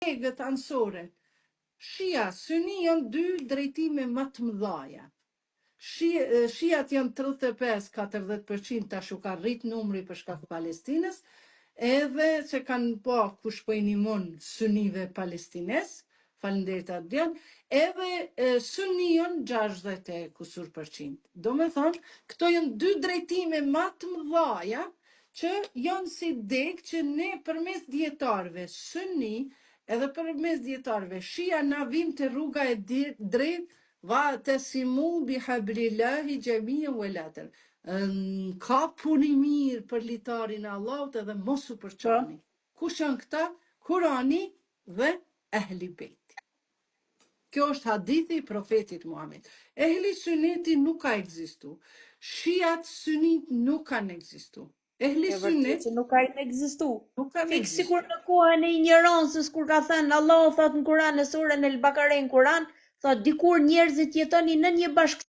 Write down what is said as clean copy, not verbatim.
Legët ansore, Shia, Sunni janë dy drejtime më të mëdhaja. Shiat janë 35-40%, tash u ka rrit numri për shkak të Palestinës, edhe që kanë po kush po i nimon sunive palestines, falenderit Adrian, edhe sunion 60%. Do me thonë, këto janë dy drejtime më të mëdhaja që janë si dek që ne përmes dietarëve sunni edhe përmes dietarëve shia na vim të rruga e drejt va të simu bi hablillahi gjemiën u elatër. Ka puni mirë për litarin e Allahut edhe mos u përçani. Kush janë këta? Kurani dhe ehli bejti. Kjo është hadithi i profetit Muhammed. Ehli suneti nuk ka ekzistu. Shiat sunit nuk kanë ekzistu. Ehli sunnet që nuk ka ekzistu. nuk kanë Fik ekzistu. sikur në kohën e ignorancës kur ka thënë Allahu thot në Kur'an në surën El Bakare në Kur'an, thot dikur njerëzit jetonin në një bashkësi